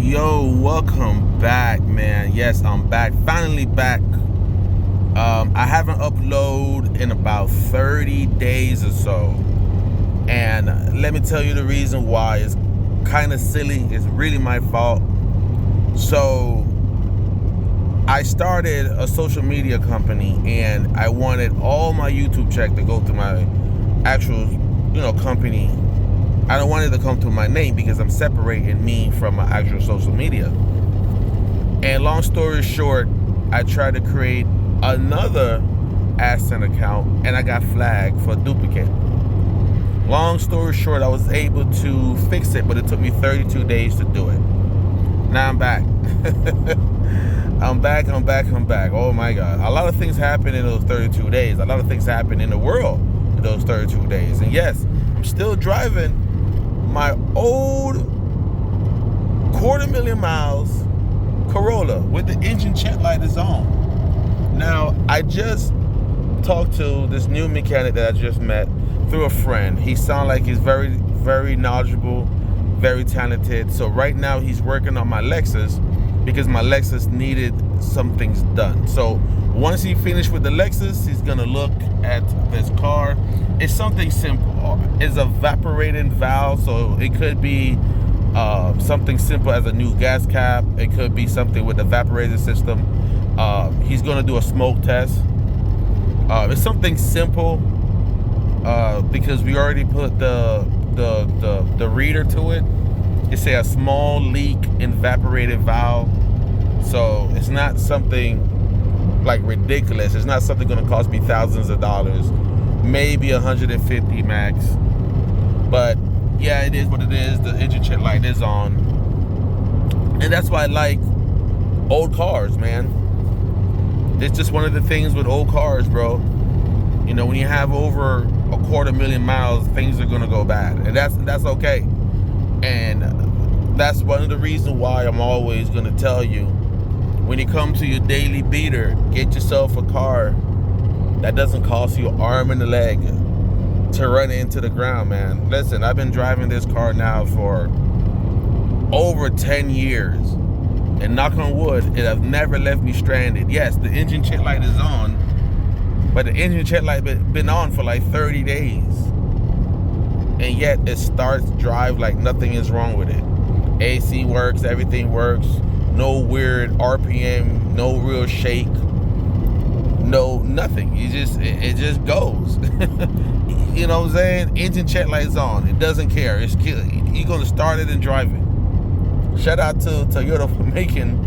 Yo, welcome back, man. Yes, I'm back. Finally back. I haven't uploaded in about 30 days or so. And let me tell you the reason why. It's kind of silly. It's really my fault. So, I started a social media company and I wanted all my YouTube check to go through my actual, company. I don't want it to come through my name because I'm separating me from my actual social media. And long story short, I tried to create another AdSense account and I got flagged for a duplicate. Long story short, I was able to fix it, but it took me 32 days to do it. Now I'm back. I'm back. Oh my God. A lot of things happened in those 32 days. A lot of things happened in the world in those 32 days. And yes, I'm still driving my old 250,000 miles Corolla with the engine check light is on. Now, I just talked to this new mechanic that I just met through a friend. He sounds like he's very, very knowledgeable, very talented. So right now he's working on my Lexus because my Lexus needed some things done. So once he finished with the Lexus, he's gonna look at this car. It's something simple. It's a evaporating valve, so it could be something simple as a new gas cap. It could be something with the evaporator system. He's gonna do a smoke test. It's something simple because we already put the reader to it. It's a small leak in evaporated valve, so it's not something like ridiculous. It's not something gonna cost me thousands of dollars, maybe 150 max. But yeah, it is what it is. The engine check light is on, and that's why I like old cars, man. It's just one of the things with old cars, bro. When you have over 250,000 miles, things are gonna go bad, and that's okay. And that's one of the reasons why I'm always gonna tell you, when you come to your daily beater, get yourself a car that doesn't cost you an arm and a leg to run into the ground, man. Listen, I've been driving this car now for over 10 years. And knock on wood, it has never left me stranded. Yes, the engine check light is on, but the engine check light been on for like 30 days. And yet it starts drive like nothing is wrong with it. AC works, everything works. No weird RPM, no real shake, no nothing. It just goes. You know what I'm saying? Engine check light's on. It doesn't care. You're gonna start it and drive it. Shout out to Toyota for making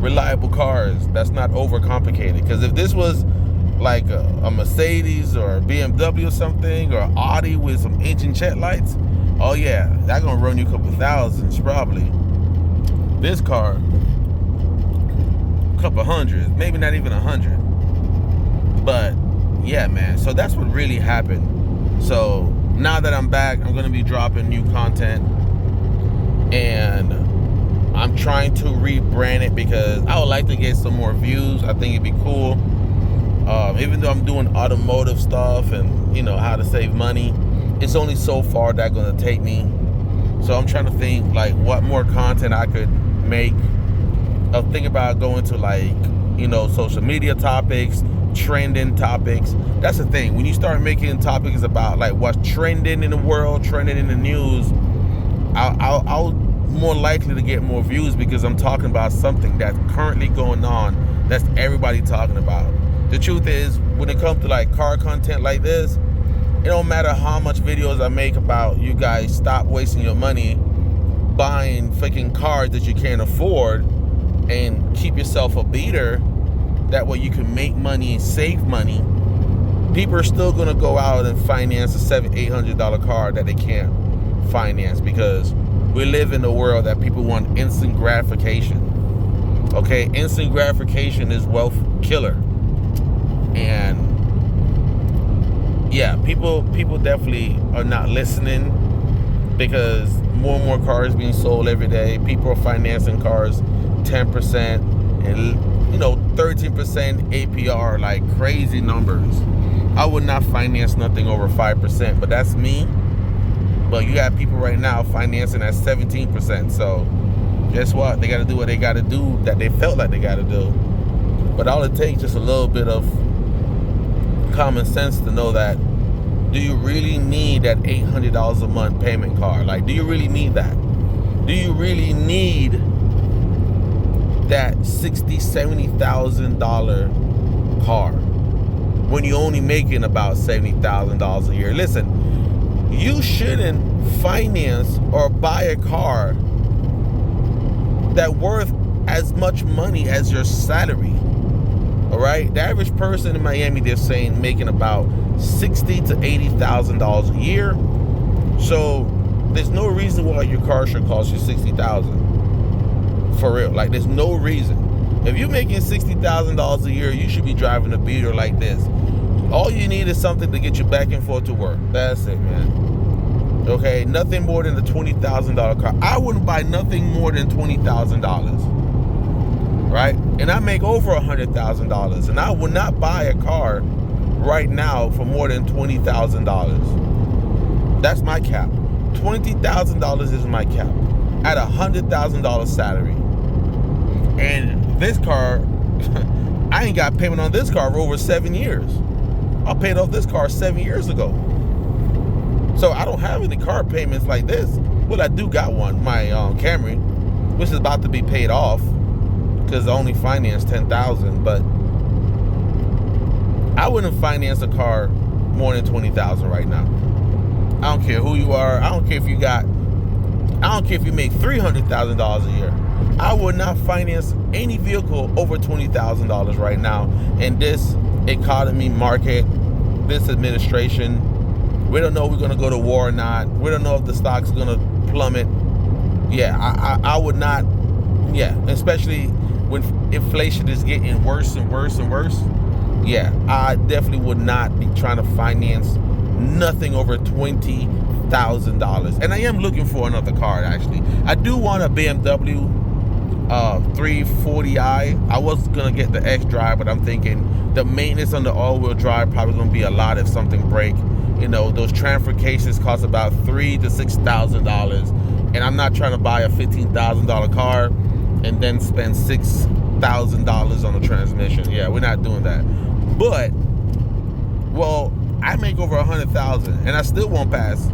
reliable cars that's not overcomplicated. Because if this was like a Mercedes or a BMW or something, or Audi with some engine check lights, oh yeah, that's gonna run you a couple thousands probably. This car, a couple hundreds, maybe not even 100. But yeah, man, so that's what really happened. So now that I'm back, I'm gonna be dropping new content, and I'm trying to rebrand it because I would like to get some more views. I think it'd be cool. Even though I'm doing automotive stuff and how to save money, it's only so far that's gonna take me. So I'm trying to think like what more content I could make. I'll think about going to like social media topics, trending topics. That's the thing. When you start making topics about like what's trending in the world, trending in the news, I'll more likely to get more views because I'm talking about something that's currently going on that's everybody talking about. The truth is, when it comes to like car content like this, it don't matter how much videos I make about you guys stop wasting your money buying freaking cars that you can't afford and keep yourself a beater. That way you can make money and save money. People are still gonna go out and finance a $700-800 car that they can't finance because we live in a world that people want instant gratification. Okay, instant gratification is wealth killer. And yeah, people definitely are not listening because more and more cars being sold every day. People are financing cars 10% and 13% APR, like crazy numbers. I would not finance nothing over 5%, but that's me. But you got people right now financing at 17%. So guess what? They got to do what they got to do that they felt like they got to do. But all it takes is just a little bit of common sense to know that, do you really need that $800 a month payment car? Like, do you really need that? Do you really need that $60,000, $70,000 car when you're only making about $70,000 a year? Listen, you shouldn't finance or buy a car that worth as much money as your salary. All right, the average person in Miami, they're saying making about $60,000 to $80,000 a year. So there's no reason why your car should cost you $60,000. For real, like there's no reason. If you're making $60,000 a year, you should be driving a beater like this. All you need is something to get you back and forth to work. That's it, man. Okay, nothing more than a $20,000 car. I wouldn't buy nothing more than $20,000. Right? And I make over $100,000, and I would not buy a car right now for more than $20,000. That's my cap. $20,000 is my cap at $100,000 salary. And this car, I ain't got payment on this car for over 7 years. I paid off this car 7 years ago. So I don't have any car payments like this. Well, I do got one, my Camry, which is about to be paid off, because I only financed $10,000, but I wouldn't finance a car more than $20,000 right now. I don't care who you are. I don't care if you make $300,000 a year. I would not finance any vehicle over $20,000 right now in this economy market, this administration. We don't know if we're going to go to war or not. We don't know if the stock's going to plummet. Yeah, I would not. Yeah, especially when inflation is getting worse and worse and worse. Yeah, I definitely would not be trying to finance nothing over $20,000. And I am looking for another car, actually. I do want a BMW 340i. I was gonna get the X-Drive, but I'm thinking the maintenance on the all-wheel drive probably gonna be a lot if something break. You know, those transfer cases cost about $3,000 to $6,000, and I'm not trying to buy a $15,000 car and then spend $6,000 on the transmission. Yeah, we're not doing that. But, well, I make over $100,000, and I still won't pass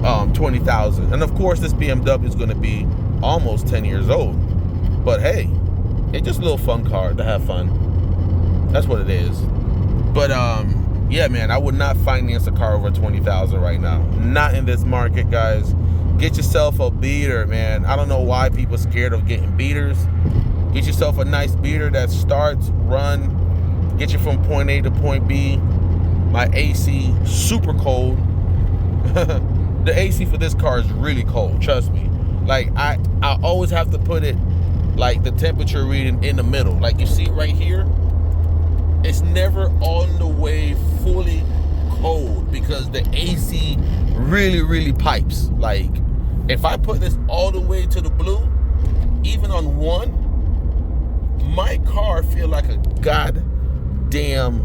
$20,000. And of course, this BMW is going to be almost 10 years old. But hey, it's just a little fun car to have fun. That's what it is. But yeah, man, I would not finance a car over $20,000 right now. Not in this market, guys. Get yourself a beater, man. I don't know why people are scared of getting beaters. Get yourself a nice beater that starts, run, get you from point A to point B. My AC, super cold. The AC for this car is really cold, trust me. Like, I always have to put it, like, the temperature reading in the middle. Like, you see it right here? It's never on the way fully cold because the AC really pipes. Like, if I put this all the way to the blue, even on one, my car feel like a goddamn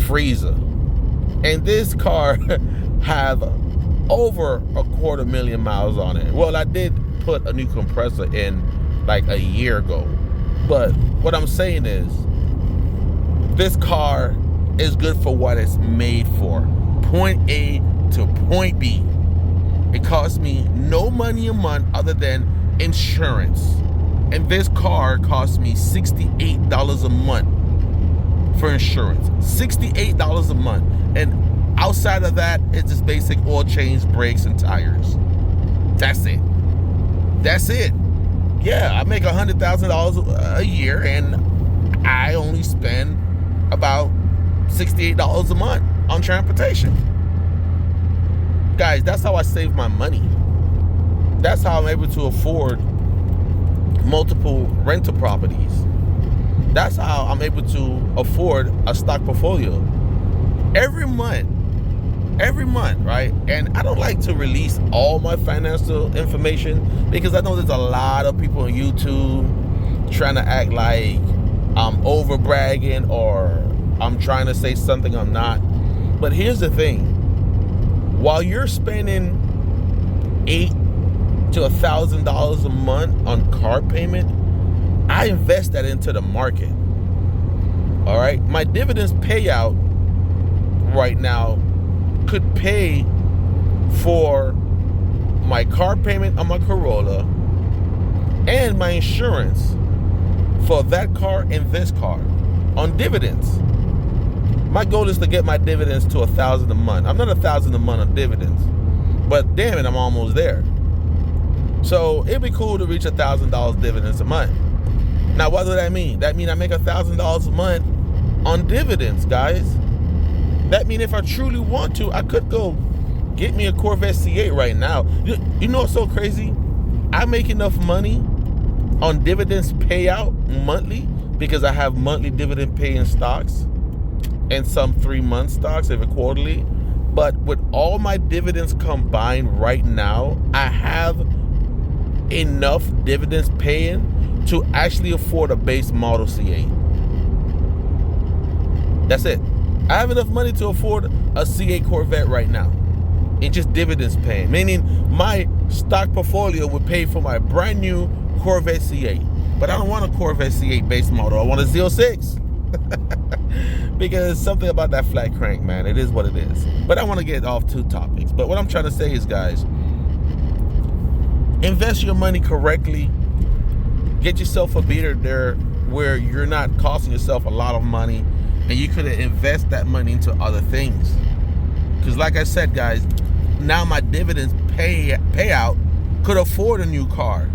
freezer. And this car have over 250,000 miles on it. Well, I did put a new compressor in like a year ago. But what I'm saying is, this car is good for what it's made for. Point A to point B. It costs me no money a month other than insurance. And this car costs me $68 a month for insurance. $68 a month. And outside of that, it's just basic oil change, brakes, and tires. That's it. That's it. Yeah, I make $100,000 a year, and I only spend about $68 a month on transportation. Guys, that's how I save my money. That's how I'm able to afford multiple rental properties. That's how I'm able to afford a stock portfolio. Every month, right? And I don't like to release all my financial information because I know there's a lot of people on YouTube trying to act like I'm over bragging or I'm trying to say something I'm not. But here's the thing. While you're spending $8,000 to $1,000 a month on car payment, I invest that into the market. All right, my dividends payout right now could pay for my car payment on my Corolla and my insurance for that car and this car on dividends. My goal is to get my dividends to $1,000 a month. I'm not $1,000 a month on dividends, but damn it, I'm almost there. So it'd be cool to reach $1,000 dividends a month. Now, what does that mean? That means I make $1,000 a month on dividends, guys. That means if I truly want to, I could go get me a Corvette C8 right now. You know what's so crazy? I make enough money on dividends payout monthly because I have monthly dividend paying stocks and some 3-month stocks every quarterly. But with all my dividends combined right now, I have enough dividends paying to actually afford a base model C8. That's it. I have enough money to afford a C8 Corvette right now. It's just dividends paying, meaning my stock portfolio would pay for my brand new Corvette C8. But I don't want a Corvette C8 base model. I want a Z06. Because something about that flat crank, man. It is what it is. But I want to get off 2 topics. But what I'm trying to say is, guys, invest your money correctly. Get yourself a beater there where you're not costing yourself a lot of money, and you could invest that money into other things. Because like I said, guys, now my dividends payout could afford a new car.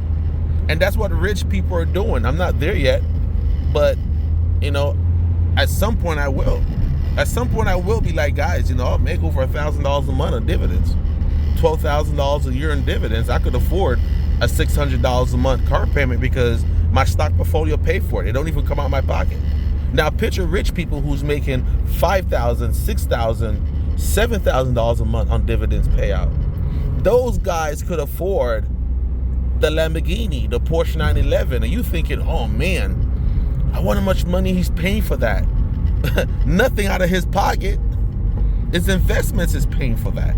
And that's what rich people are doing. I'm not there yet, but you know, at some point I will. At some point I will be like, guys, you know, I'll make over $1,000 a month on dividends, $12,000 a year in dividends. I could afford a $600 a month car payment because my stock portfolio paid for it. It don't even come out of my pocket. Now picture rich people who's making $5,000, $6,000, $7,000 a month on dividends payout. Those guys could afford the Lamborghini, the Porsche 911, and you thinking, oh man, I wonder how much money he's paying for that. Nothing out of his pocket. His investments is paying for that.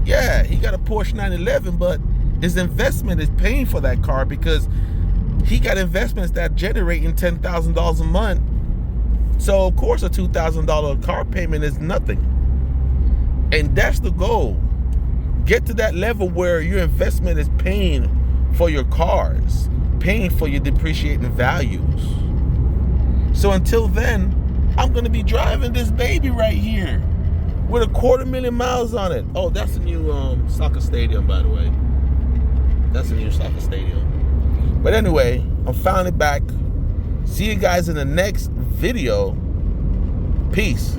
Yeah, he got a Porsche 911, but his investment is paying for that car because he got investments that generating $10,000 a month. So of course a $2,000 car payment is nothing. And that's the goal. Get to that level where your investment is paying for your cars, paying for your depreciating values. So until then, I'm gonna be driving this baby right here with 250,000 miles on it. Oh, that's a new soccer stadium, by the way. That's a new soccer stadium. But anyway, I'm finally back. See you guys in the next video. Peace.